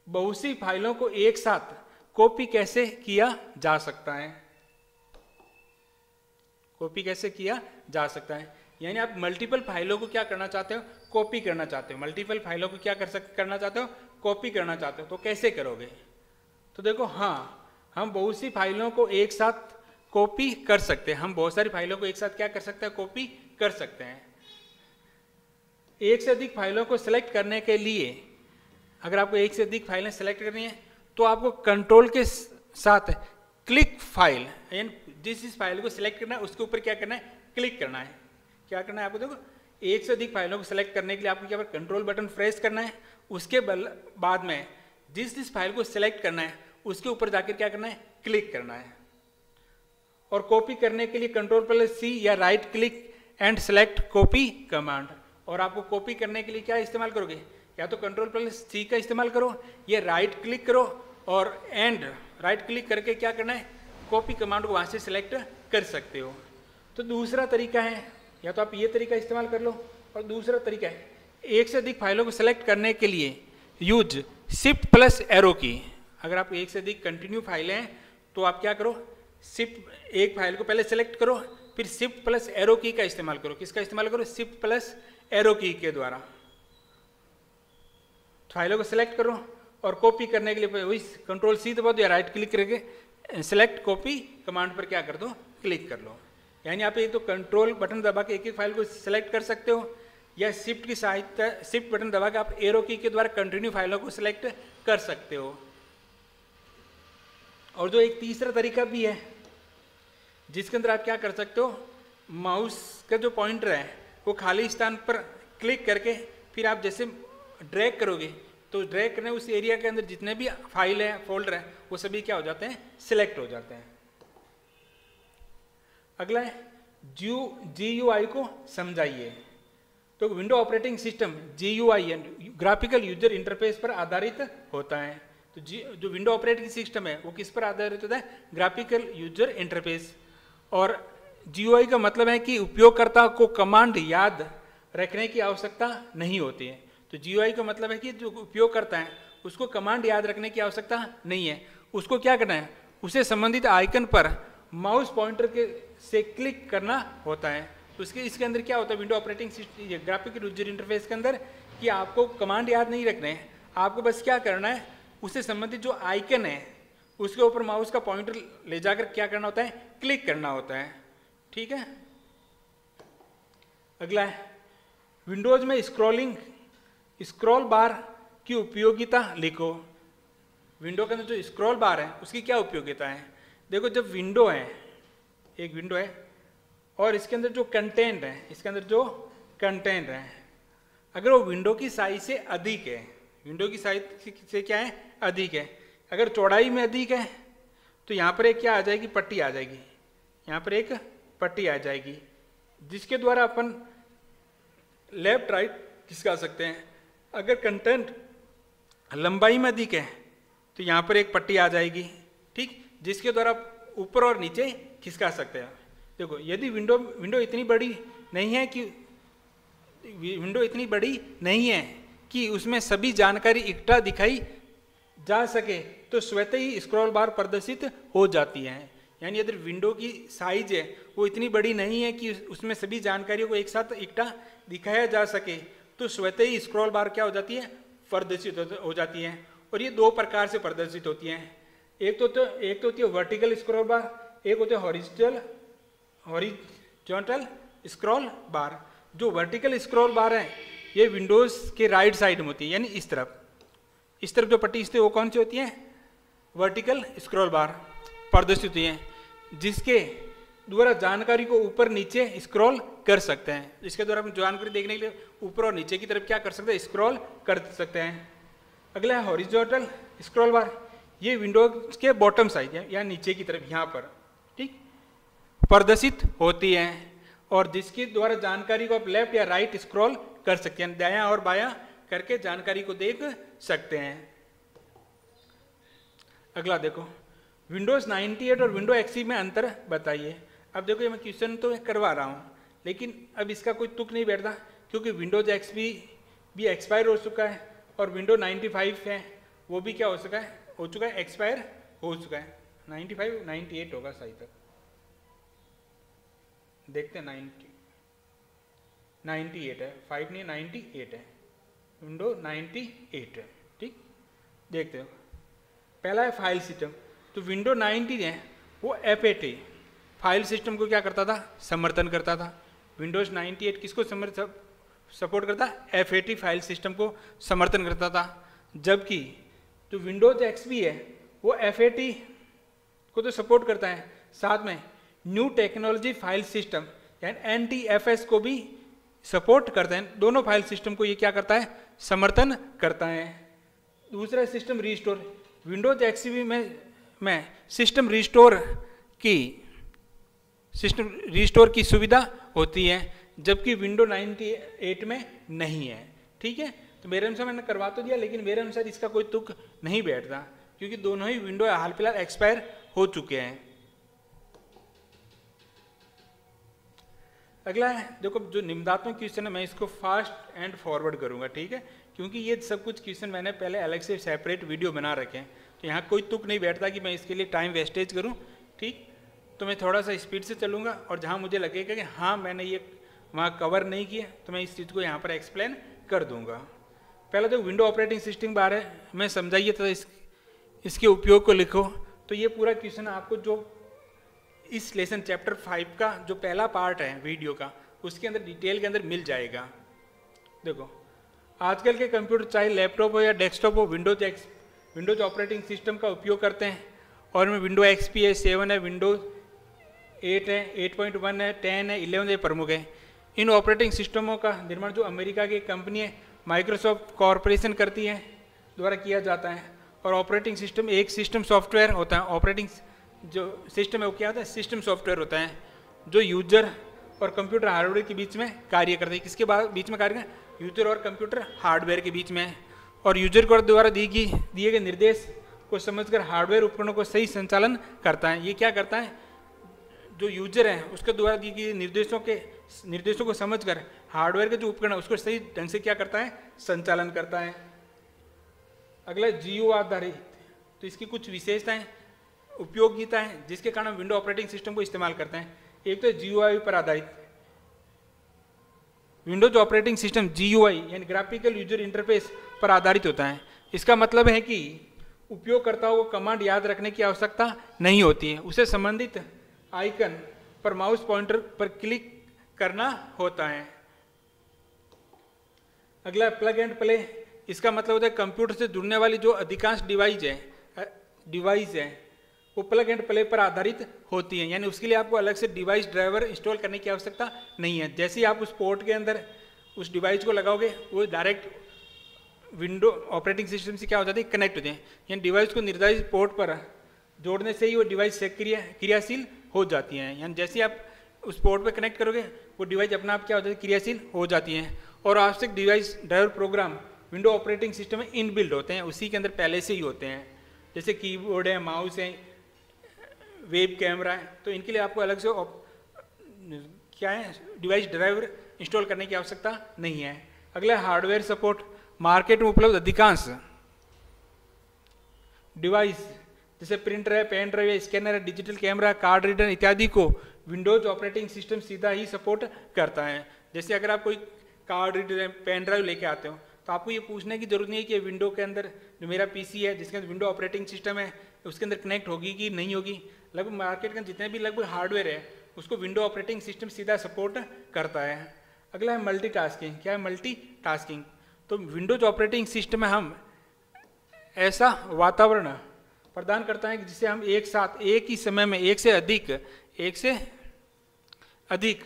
बहुत सी फाइलों को एक साथ कॉपी कैसे किया जा सकता है। कॉपी कैसे किया जा सकता है, यानी आप मल्टीपल फाइलों को क्या करना चाहते हो, कॉपी करना चाहते हो। मल्टीपल फाइलों को क्या करना चाहते हो, कॉपी करना चाहते हो। तो कैसे करोगे, तो देखो, हाँ, हम बहुत सी फाइलों को एक साथ कॉपी कर सकते हैं। हम बहुत सारी फाइलों को एक साथ क्या कर सकते हैं, कॉपी कर सकते हैं। एक से अधिक फाइलों को सिलेक्ट करने के लिए, अगर आपको एक से अधिक फाइलें सेलेक्ट करनी है तो आपको कंट्रोल के साथ क्लिक फाइल, यानी जिस फाइल को सिलेक्ट करना है उसके ऊपर क्या करना है, क्लिक करना है। क्या करना है आपको, देखो, एक से अधिक फाइलों को सिलेक्ट करने के लिए आपको क्या कंट्रोल बटन प्रेस करना है। उसके बाद में जिस फाइल को सिलेक्ट करना है उसके ऊपर जाकर क्या करना है, क्लिक करना है। और कॉपी करने के लिए कंट्रोल+C या right click and select copy command. और आपको कॉपी करने के लिए क्या इस्तेमाल करोगे, या तो कंट्रोल+C का इस्तेमाल करो या राइट क्लिक करो और राइट क्लिक करके क्या करना है, कॉपी कमांड को वहाँ से सिलेक्ट कर सकते हो। तो दूसरा तरीका है, या तो आप ये तरीका इस्तेमाल कर लो, और दूसरा तरीका है एक से अधिक फाइलों को सिलेक्ट करने के लिए यूज Shift+Arrow की। अगर आप एक से अधिक कंटिन्यू फाइलें हैं तो आप क्या करो, एक फाइल को पहले सेलेक्ट करो, फिर Shift+Arrow की का इस्तेमाल करो। किसका इस्तेमाल करो, Shift+Arrow की के द्वारा फाइलों को सिलेक्ट करो और कॉपी करने के लिए वही कंट्रोल+C दबा दो या राइट क्लिक करके सेलेक्ट कॉपी कमांड पर क्या कर दो, क्लिक कर लो। यानी आप एक तो कंट्रोल बटन दबा के एक एक फाइल को सिलेक्ट कर सकते हो, या शिफ्ट बटन दबा के आप एरो की के द्वारा कंटिन्यू फाइलों को सिलेक्ट कर सकते हो। और जो एक तीसरा तरीका भी है जिसके अंदर आप क्या कर सकते हो, माउस का जो पॉइंटर है वो खाली स्थान पर क्लिक करके फिर आप जैसे ड्रैग करोगे तो ड्रैग करने उस एरिया के अंदर जितने भी फाइल है, फोल्डर है, वो सभी क्या हो जाते हैं, सिलेक्ट हो जाते हैं। अगला है GUI को समझाइए। तो window operating system GUI graphical user interface पर आधारित होता है। तो जो विंडो ऑपरेटिंग सिस्टम है वो किस पर आधारित होता है, ग्राफिकल यूजर इंटरफेस। और GUI का मतलब है कि उपयोगकर्ता को कमांड याद रखने की आवश्यकता नहीं होती है। तो तो GUI का मतलब है कि जो उपयोग करता है उसको कमांड याद रखने की आवश्यकता नहीं है, उसको क्या करना है, उसे संबंधित आइकन पर माउस पॉइंटर के से क्लिक करना होता है। तो इसके अंदर क्या होता है window operating system graphic user interface के अंदर, कि आपको कमांड याद नहीं रखने हैं, आपको बस क्या करना है, उससे संबंधित जो आइकन है उसके ऊपर माउस का पॉइंटर ले जाकर क्या करना होता है, क्लिक करना होता है। ठीक है, अगला है विंडोज में स्क्रॉल बार की उपयोगिता लिखो। विंडो के अंदर जो स्क्रॉल बार है उसकी क्या उपयोगिता है। देखो, जब विंडो है, एक विंडो है और इसके अंदर जो कंटेंट है, इसके अंदर जो कंटेंट है, अगर वो विंडो की साइज से अधिक है, विंडो की साइज से क्या है, अधिक है, अगर चौड़ाई में अधिक है तो यहाँ पर एक क्या आ जाएगी, पट्टी आ जाएगी, यहाँ पर एक पट्टी आ जाएगी जिसके द्वारा अपन लेफ्ट राइट खिसका सकते हैं। अगर कंटेंट लंबाई में अधिक है तो यहाँ पर एक पट्टी आ जाएगी, ठीक, जिसके द्वारा ऊपर और नीचे खिसका सकते हैं। देखो, यदि विंडो इतनी बड़ी नहीं है कि उसमें सभी जानकारी इकट्ठा दिखाई जा सके तो स्वतः ही स्क्रॉल बार प्रदर्शित हो जाती है। यानी यदि विंडो की साइज है वो इतनी बड़ी नहीं है कि उसमें सभी जानकारियों को एक साथ इकट्ठा दिखाया जा सके तो स्वतः ही स्क्रॉल बार क्या हो जाती है, प्रदर्शित हो जाती है। और ये दो प्रकार से प्रदर्शित होती हैं, एक तो होती है वर्टिकल स्क्रॉल बार, एक होते हैं हॉरिजॉन्टल स्क्रॉल बार। जो वर्टिकल स्क्रॉल बार है ये विंडोज के राइट साइड में होती है, यानी इस तरफ जो पट्टी इससे वो कौन सी होती है, वर्टिकल स्क्रॉल बार प्रदर्शित होती है, जिसके द्वारा जानकारी को ऊपर नीचे स्क्रॉल कर सकते हैं। इसके द्वारा हम जानकारी देखने के लिए ऊपर और नीचे की तरफ क्या कर सकते हैं, स्क्रॉल कर सकते हैं। अगला है हॉरिजॉन्टल स्क्रॉल बार, ये विंडोज के बॉटम साइड है या नीचे की तरफ यहाँ पर, ठीक, प्रदर्शित होती है और जिसके द्वारा जानकारी को आप लेफ्ट या राइट स्क्रॉल कर सकते हैं, दायां और बायां करके जानकारी को देख सकते हैं। अगला देखो, विंडोज 98 और विंडो एक्सपी में अंतर बताइए। अब देखो, ये मैं क्वेश्चन तो करवा रहा हूँ लेकिन अब इसका कोई तुक नहीं बैठता क्योंकि विंडोज एक्सपी भी एक्सपायर हो चुका है और विंडो 95 है वो भी क्या हो चुका है, एक्सपायर हो चुका है। 98 होगा सही तक, देखते हैं। 98 है, 5 नहीं 98 है, विंडो 98 है, ठीक, देखते हो। पहला है फाइल सिस्टम, तो विंडो 90 है वो FAT फाइल सिस्टम को क्या करता था, समर्थन करता था। विंडोज 98 किसको सपोर्ट करता, FAT फाइल सिस्टम को समर्थन करता था। जबकि जो विंडोज XP है वो FAT को तो सपोर्ट करता है, साथ में न्यू टेक्नोलॉजी फाइल सिस्टम यानी NTFS को भी सपोर्ट करते हैं। दोनों फाइल सिस्टम को ये क्या करता है, समर्थन करता है। दूसरा सिस्टम रिस्टोर, विंडोज XP में सिस्टम रिस्टोर की सुविधा होती है जबकि विंडो 98 में नहीं है, ठीक है। तो मेरे अनुसार मैंने करवा तो दिया लेकिन मेरे अनुसार इसका कोई तुक नहीं बैठता क्योंकि दोनों ही विंडो हाल फिलहाल एक्सपायर हो चुके हैं। अगला है, देखो, जो निम्नात्मक क्वेश्चन है मैं इसको फास्ट एंड फॉरवर्ड करूंगा, ठीक है, क्योंकि ये सब कुछ क्वेश्चन मैंने पहले अलग से सेपरेट वीडियो बना रखे हैं तो यहाँ कोई तुक नहीं बैठता कि मैं इसके लिए टाइम वेस्टेज करूँ, ठीक। तो मैं थोड़ा सा स्पीड से चलूँगा और जहाँ मुझे लगेगा कि हाँ मैंने ये वहाँ कवर नहीं किया तो मैं इस चीज़ को यहाँ पर एक्सप्लेन कर दूँगा। पहले तो विंडो ऑपरेटिंग सिस्टम बारे में समझाइए तो इसके उपयोग को लिखो। तो ये पूरा क्वेश्चन आपको जो इस लेसन चैप्टर 5 का जो पहला पार्ट है वीडियो का उसके अंदर डिटेल के अंदर मिल जाएगा। देखो, आजकल के कंप्यूटर चाहे लैपटॉप हो या डेस्कटॉप हो, विंडोज ऑपरेटिंग सिस्टम का उपयोग करते हैं और में विंडो XP है, 7 है, विंडोज 8 है, 8.1 है, 10 है, 11 है, प्रमुख है। इन ऑपरेटिंग सिस्टमों का निर्माण जो अमेरिका की कंपनी है माइक्रोसॉफ्ट कॉरपोरेशन करती है द्वारा किया जाता है। और ऑपरेटिंग सिस्टम एक सिस्टम सॉफ्टवेयर होता है। ऑपरेटिंग जो सिस्टम है वो क्या होता है, सिस्टम सॉफ्टवेयर होता है जो यूजर और कंप्यूटर हार्डवेयर के बीच में कार्य करते हैं। किसके बीच में कार्य करते, यूजर और कंप्यूटर हार्डवेयर के बीच में। और यूजर को द्वारा दिए गए निर्देश को समझकर हार्डवेयर उपकरणों को सही संचालन करता है। ये क्या करता है, जो यूजर है उसके द्वारा दी गई निर्देशों को समझकर हार्डवेयर के जो उपकरण है उसको सही ढंग से क्या करता है, संचालन करता है। अगला जीओ आधारित, तो इसकी कुछ विशेषताएं, उपयोगिताएं जिसके कारण विंडो ऑपरेटिंग सिस्टम को इस्तेमाल करते हैं। एक तो जीयूआई पर आधारित, विंडोज ऑपरेटिंग सिस्टम जीयूआई यानी ग्राफिकल यूजर इंटरफेस पर आधारित होता है। इसका मतलब है कि उपयोगकर्ताओं को कमांड याद रखने की आवश्यकता नहीं होती है, उसे संबंधित आइकन पर माउस पॉइंटर पर क्लिक करना होता है। अगला प्लग एंड प्ले, इसका मतलब होता है कंप्यूटर से जुड़ने वाली जो अधिकांश डिवाइस है वो प्लग एंड प्ले पर आधारित होती है, यानी उसके लिए आपको अलग से डिवाइस ड्राइवर इंस्टॉल करने की आवश्यकता नहीं है। जैसे ही आप उस पोर्ट के अंदर उस डिवाइस को लगाओगे वो डायरेक्ट विंडो ऑपरेटिंग सिस्टम से क्या हो जाती है, कनेक्ट होते हैं, यानी डिवाइस को निर्धारित पोर्ट पर जोड़ने से ही वो डिवाइस से क्रियाशील हो जाती हैं। यानी जैसे आप उस पोर्ट पर कनेक्ट करोगे वो डिवाइस अपने आप क्या हो जाती है, क्रियाशील हो जाती हैं। और आवश्यक device driver program window operating system में इनबिल्ट होते हैं, उसी के अंदर पहले से ही होते हैं, जैसे कीबोर्ड है, माउस है, वेब कैमरा है, तो इनके लिए आपको अलग से क्या है, डिवाइस ड्राइवर इंस्टॉल करने की आवश्यकता नहीं है। अगला हार्डवेयर सपोर्ट, मार्केट में उपलब्ध अधिकांश डिवाइस जैसे प्रिंटर है, पेन ड्राइव है, स्कैनर है, डिजिटल कैमरा, कार्ड रीडर इत्यादि को विंडोज ऑपरेटिंग सिस्टम सीधा ही सपोर्ट करता है। जैसे अगर आप कोई कार्ड रीडर, पेन ड्राइव लेके आते हो तो आपको ये पूछने की जरूरत नहीं है कि विंडो के अंदर जो मेरा पीसी है जिसके अंदर विंडो ऑपरेटिंग सिस्टम है उसके अंदर कनेक्ट होगी कि नहीं होगी। लगभग मार्केट के जितने भी लगभग हार्डवेयर है उसको विंडो ऑपरेटिंग सिस्टम सीधा सपोर्ट करता है। अगला है मल्टीटास्किंग। क्या है मल्टीटास्किंग? तो विंडोज ऑपरेटिंग सिस्टम में हम ऐसा वातावरण प्रदान करता है कि जिससे हम एक साथ एक ही समय में एक से अधिक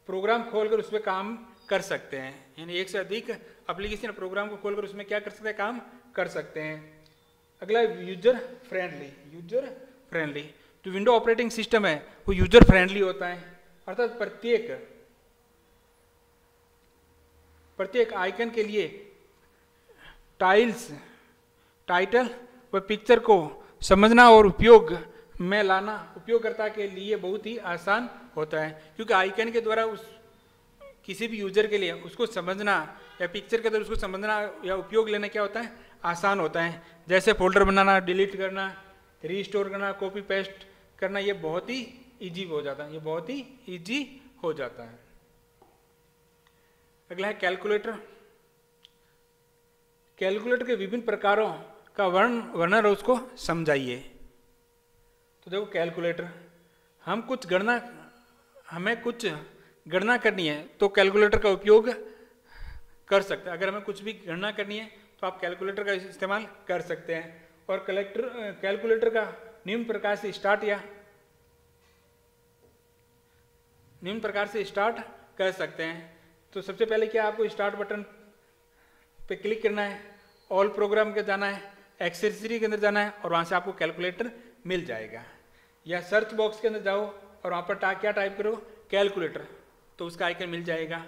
प्रोग्राम खोलकर उसमें काम कर सकते हैं, यानी एक से अधिक एप्लीकेशन प्रोग्राम को खोलकर उसमें क्या कर सकते हैं, काम कर सकते हैं। अगला यूजर फ्रेंडली। जो विंडो ऑपरेटिंग सिस्टम है वो यूजर फ्रेंडली होता है, अर्थात प्रत्येक आइकन के लिए टाइटल व पिक्चर को समझना और उपयोग में लाना उपयोगकर्ता के लिए बहुत ही आसान होता है, क्योंकि आइकन के द्वारा उस किसी भी यूजर के लिए उसको समझना या पिक्चर के द्वारा उसको समझना या उपयोग लेना क्या होता है, आसान होता है। जैसे फोल्डर बनाना, डिलीट करना, रीस्टोर करना, कॉपी पेस्ट करना, ये बहुत ही इजी हो जाता है, अगला है कैलकुलेटर के विभिन्न प्रकारों का वर्णन और उसको समझाइए। तो देखो कैलकुलेटर, हमें कुछ गणना करनी है तो कैलकुलेटर का उपयोग कर सकते हैं। अगर हमें कुछ भी गणना करनी है तो आप कैलकुलेटर का इस्तेमाल कर सकते हैं। और कैलकुलेटर का निम्न प्रकार से स्टार्ट कर सकते हैं। तो सबसे पहले क्या आपको स्टार्ट बटन पे क्लिक करना है, ऑल प्रोग्राम के जाना है, एक्सेसरी के अंदर जाना है और वहाँ से आपको कैलकुलेटर मिल जाएगा। या सर्च बॉक्स के अंदर जाओ और वहाँ पर क्या टाइप करो, कैलकुलेटर, तो उसका आइकन मिल जाएगा।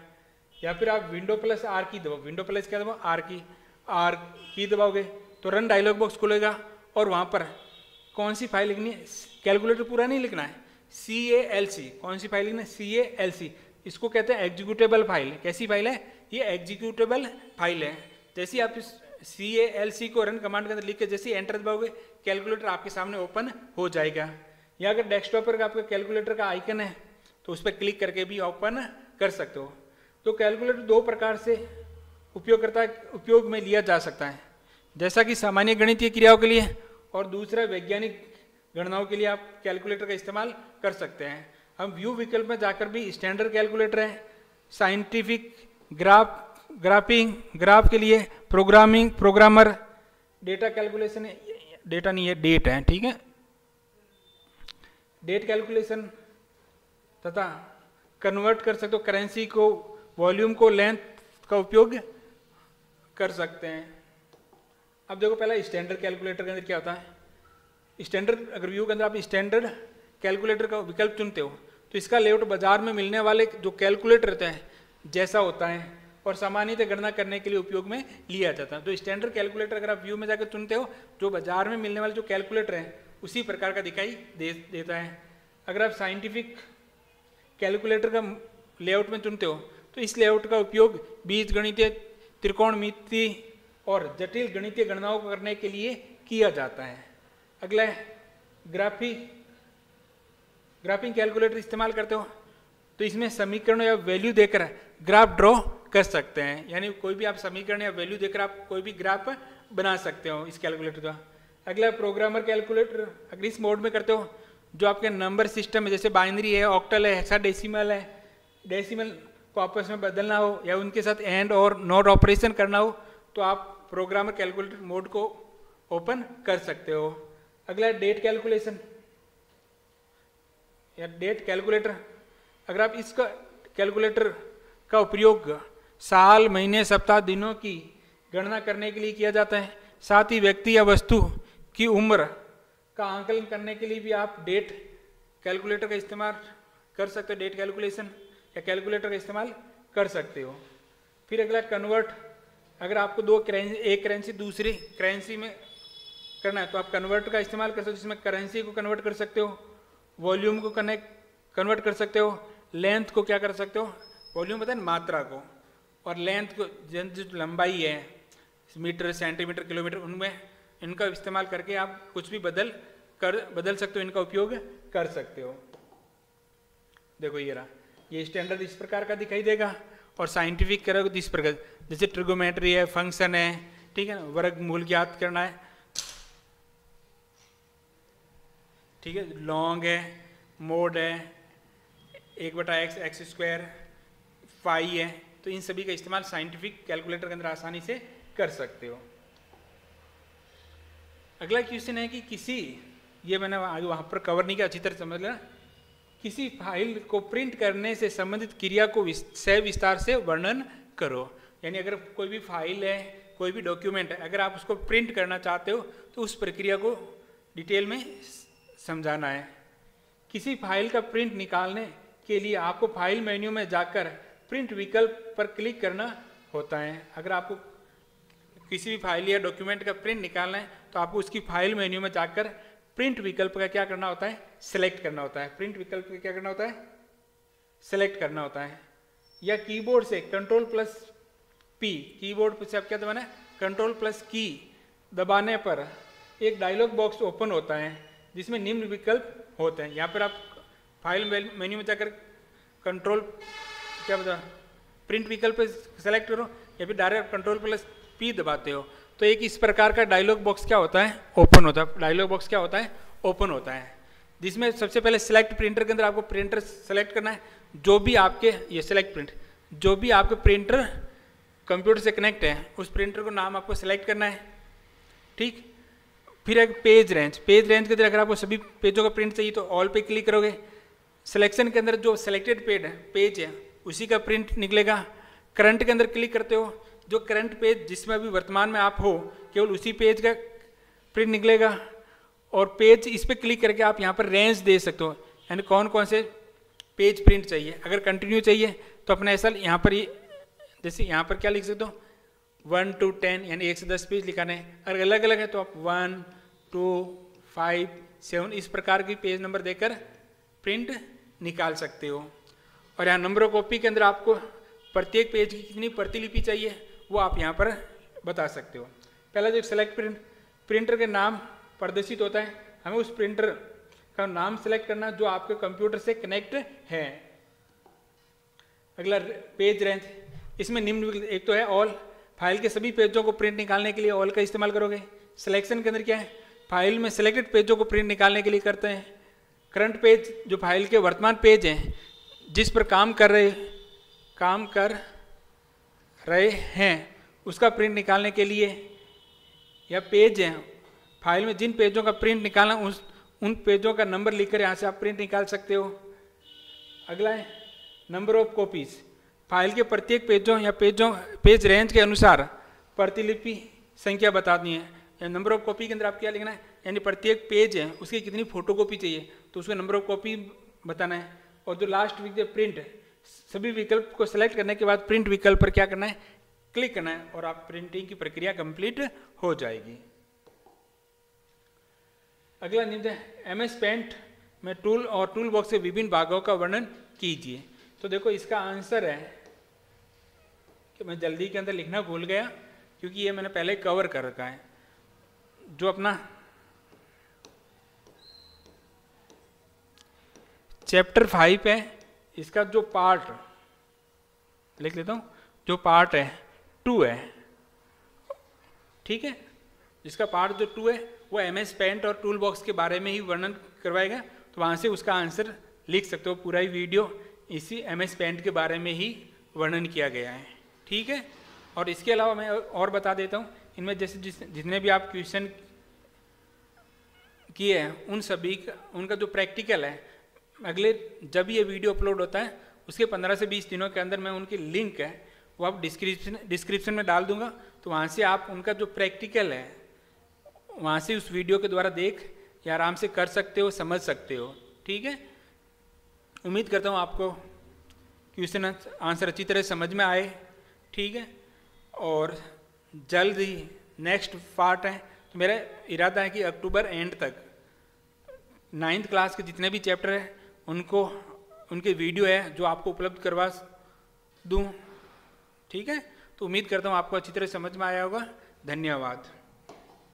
या फिर आप विंडो प्लस आर की दबाओ, विंडो प्लस क्या दबाओ, आर की दबाओगे तो रन डायलॉग बॉक्स खुलेगा और वहाँ पर कौन सी फाइल लिखनी है, कैलकुलेटर पूरा नहीं लिखना है, CALC, कौन सी फाइल लिखना है, CALC, इसको कहते हैं एग्जीक्यूटेबल फाइल। कैसी फाइल है ये, एग्जीक्यूटेबल फाइल है। जैसे ही आप इस CALC को रन कमांड के अंदर लिख के जैसे एंटर दबाओगे कैलकुलेटर आपके सामने ओपन हो जाएगा। या अगर डेस्कटॉप पर आपके कैलकुलेटर का आइकन है तो उस पर क्लिक करके भी ओपन कर सकते हो। तो कैलकुलेटर दो प्रकार से उपयोग में लिया जा सकता है, जैसा कि सामान्य गणितीय क्रियाओं के लिए और दूसरा वैज्ञानिक गणनाओं के लिए आप कैलकुलेटर का इस्तेमाल कर सकते हैं। हम व्यू विकल्प में जाकर भी स्टैंडर्ड कैलकुलेटर है, साइंटिफिक, ग्राफ के लिए, प्रोग्रामर, डेटा कैलकुलेशन है, डेटा नहीं है डेट है, ठीक है, डेट कैलकुलेशन तथा कन्वर्ट कर सकते हो, करेंसी को, वॉल्यूम को, लेंथ का उपयोग कर सकते हैं। अब देखो पहला स्टैंडर्ड कैलकुलेटर के अंदर क्या होता है। स्टैंडर्ड, अगर व्यू के अंदर आप स्टैंडर्ड कैलकुलेटर का विकल्प चुनते हो तो इसका लेआउट बाजार में मिलने वाले जो कैलकुलेटर रहते हैं जैसा होता है और सामान्यतः गणना करने के लिए उपयोग में लिया जाता है। तो स्टैंडर्ड कैलकुलेटर अगर आप व्यू में जाकर चुनते हो जो बाजार में मिलने वाले जो कैलकुलेटर हैं उसी प्रकार का दिखाई देता है। अगर आप साइंटिफिक कैलकुलेटर का लेआउट में चुनते हो तो इस लेआउट का उपयोग बीजगणितीय, त्रिकोणमिति और जटिल गणितीय गणनाओं को करने के लिए किया जाता है। अगला है ग्राफिंग कैलकुलेटर इस्तेमाल करते हो तो इसमें समीकरण या वैल्यू देकर ग्राफ ड्रॉ कर सकते हैं, यानी कोई भी आप समीकरण या वैल्यू देकर आप कोई भी ग्राफ बना सकते हो इस कैलकुलेटर का। अगला प्रोग्रामर कैलकुलेटर, अगर इस मोड में करते हो जो आपके नंबर सिस्टम है, जैसे बाइनरी है, ऑक्टल है, हेक्साडेसिमल है, डेसिमल को आपस में बदलना हो या उनके साथ एंड और नॉट ऑपरेशन करना हो तो आप प्रोग्रामर कैलकुलेटर मोड को ओपन कर सकते हो। अगला डेट कैलकुलेशन या डेट कैलकुलेटर, अगर आप इसका कैलकुलेटर का उपयोग साल, महीने, सप्ताह, दिनों की गणना करने के लिए किया जाता है। साथ ही व्यक्ति या वस्तु की उम्र का आंकलन करने के लिए भी आप डेट कैलकुलेटर का इस्तेमाल कर सकते हो, डेट कैलकुलेशन या कैलकुलेटर का इस्तेमाल कर सकते हो। फिर अगला कन्वर्ट, अगर आपको एक करेंसी दूसरी करेंसी में करना है तो आप कन्वर्ट का इस्तेमाल कर सकते हो, जिसमें करेंसी को कन्वर्ट कर सकते हो, वॉल्यूम को कन्वर्ट कर सकते हो, लेंथ को क्या कर सकते हो, वॉल्यूम पता है मात्रा को, और लेंथ को जो लंबाई है मीटर, सेंटीमीटर, किलोमीटर, उनमें इनका इस्तेमाल करके आप कुछ भी बदल सकते हो, इनका उपयोग कर सकते हो। देखो ये रहा, ये स्टैंडर्ड इस प्रकार का दिखाई देगा और साइंटिफिक करोगे तो इस प्रकार, जैसे ट्रिगोमेट्री है, फंक्शन है, ठीक है ना, वर्गमूल ज्ञात करना है, ठीक है, लॉन्ग है, मोड है, 1/x, एक्स स्क्वायर, फाई है, तो इन सभी का इस्तेमाल साइंटिफिक कैलकुलेटर के अंदर आसानी से कर सकते हो। अगला क्वेश्चन है कि ये मैंने आगे वहां पर कवर नहीं किया, अच्छी तरह समझ लेना, किसी फाइल को प्रिंट करने से संबंधित क्रिया को विस्तार से वर्णन करो। यानी अगर कोई भी फाइल है, कोई भी डॉक्यूमेंट है, अगर आप उसको प्रिंट करना चाहते हो तो उस प्रक्रिया को डिटेल में समझाना है। किसी फाइल का प्रिंट निकालने के लिए आपको फाइल मेन्यू में जाकर प्रिंट विकल्प पर क्लिक करना होता है। अगर आपको किसी भी फाइल या डॉक्यूमेंट का प्रिंट निकालना है तो आपको उसकी फाइल मेन्यू में जाकर प्रिंट विकल्प का क्या करना होता है, सेलेक्ट करना होता है। प्रिंट विकल्प का क्या करना होता है, सेलेक्ट करना होता है। या कीबोर्ड से Ctrl+P, कीबोर्ड से आप क्या दबाना है, Ctrl+की दबाने पर एक डायलॉग बॉक्स ओपन होता है जिसमें निम्न विकल्प होते हैं। यहाँ पर आप फाइल मेन्यू में जाकर प्रिंट विकल्प पे सेलेक्ट करो या फिर डायरेक्ट Ctrl+P दबाते हो तो एक इस प्रकार का डायलॉग बॉक्स क्या होता है, ओपन होता है। डायलॉग बॉक्स क्या होता है, ओपन होता है, जिसमें सबसे पहले सिलेक्ट प्रिंटर के अंदर आपको प्रिंटर सेलेक्ट करना है। जो भी आपके ये सिलेक्ट प्रिंट, जो भी आपके प्रिंटर कंप्यूटर से कनेक्ट है उस प्रिंटर को नाम आपको सेलेक्ट करना है, ठीक। फिर एक पेज रेंज के अंदर अगर आपको सभी पेजों का प्रिंट चाहिए तो ऑल पे क्लिक करोगे। सिलेक्शन के अंदर जो सिलेक्टेड पेज है उसी का प्रिंट निकलेगा। करंट के अंदर क्लिक करते हो, जो करंट पेज जिसमें अभी वर्तमान में आप हो केवल उसी पेज का प्रिंट निकलेगा। और पेज इस पर क्लिक करके आप यहाँ पर रेंज दे सकते हो, यानी कौन कौन से पेज प्रिंट चाहिए। अगर कंटिन्यू चाहिए तो अपना ऐसा यहाँ पर जैसे यहाँ पर क्या लिख सकते हो 1 to 10 यानी 1 से 10 पेज लिखाने हैं। अगर अलग अलग है तो आप 1, 2, 5, 7 इस प्रकार की पेज नंबर देकर प्रिंट निकाल सकते हो। और यहाँ नंबर ऑफ कॉपी के अंदर आपको प्रत्येक पेज की कितनी प्रतिलिपि चाहिए वो आप यहाँ पर बता सकते हो। पहला जो सेलेक्ट प्रिंटर के नाम प्रदर्शित होता है, हमें उस प्रिंटर का नाम सेलेक्ट करना जो आपके कंप्यूटर से कनेक्ट है। अगला पेज रेंज, इसमें निम्न एक तो है ऑल, फाइल के सभी पेजों को प्रिंट निकालने के लिए ऑल का इस्तेमाल करोगे। सिलेक्शन के अंदर क्या है, फाइल में सिलेक्टेड पेजों को प्रिंट निकालने के लिए करते हैं। करंट पेज, जो फाइल के वर्तमान पेज हैं जिस पर काम कर रहे हैं उसका प्रिंट निकालने के लिए। या पेज हैं, फाइल में जिन पेजों का प्रिंट निकालना उन पेजों का नंबर लिखकर यहाँ से आप प्रिंट निकाल सकते हो। अगला है नंबर ऑफ कॉपीज, फाइल के प्रत्येक पेजों या पेज रेंज के अनुसार प्रतिलिपि संख्या बतानी है। नंबर ऑफ कॉपी के अंदर आप क्या लिखना है, यानी प्रत्येक पेज है उसकी कितनी फोटोकॉपी चाहिए तो उसका नंबर ऑफ कॉपी बताना है। और जो लास्ट विकल्प प्रिंट, सभी विकल्प को सेलेक्ट करने के बाद प्रिंट विकल्प पर क्या करना है, क्लिक करना है और आप प्रिंटिंग की प्रक्रिया कंप्लीट हो जाएगी। अगला नियम है MS पेंट में टूल और टूल बॉक्स के विभिन्न भागों का वर्णन कीजिए। तो देखो इसका आंसर है कि मैं जल्दी के अंदर लिखना भूल गया क्योंकि ये मैंने पहले कवर कर रखा है। जो अपना चैप्टर 5 है, इसका जो पार्ट लिख लेता हूँ, जो पार्ट है 2 है, ठीक है। जिसका पार्ट जो 2 है वो MS पेंट और टूल बॉक्स के बारे में ही वर्णन करवाएगा, तो वहाँ से उसका आंसर लिख सकते हो। पूरा ही वीडियो इसी MS पेंट के बारे में ही वर्णन किया गया है, ठीक है। और इसके अलावा मैं और बता देता हूँ, इनमें जैसे जितने भी आप क्वेश्चन किए हैं उन सभी का उनका जो प्रैक्टिकल है, अगले जब ये वीडियो अपलोड होता है उसके 15 से 20 दिनों के अंदर मैं उनकी लिंक है वो आप डिस्क्रिप्शन में डाल दूंगा, तो वहाँ से आप उनका जो प्रैक्टिकल है वहाँ से उस वीडियो के द्वारा देख या आराम से कर सकते हो, समझ सकते हो, ठीक है। उम्मीद करता हूँ आपको क्वेश्चन आंसर अच्छी तरह समझ में आए, ठीक है। और जल्द ही नेक्स्ट पार्ट है, तो मेरा इरादा है कि अक्टूबर एंड तक 9th क्लास के जितने भी चैप्टर है उनके वीडियो है जो आपको उपलब्ध करवा दूँ, ठीक है। तो उम्मीद करता हूँ आपको अच्छी तरह समझ में आया होगा। धन्यवाद।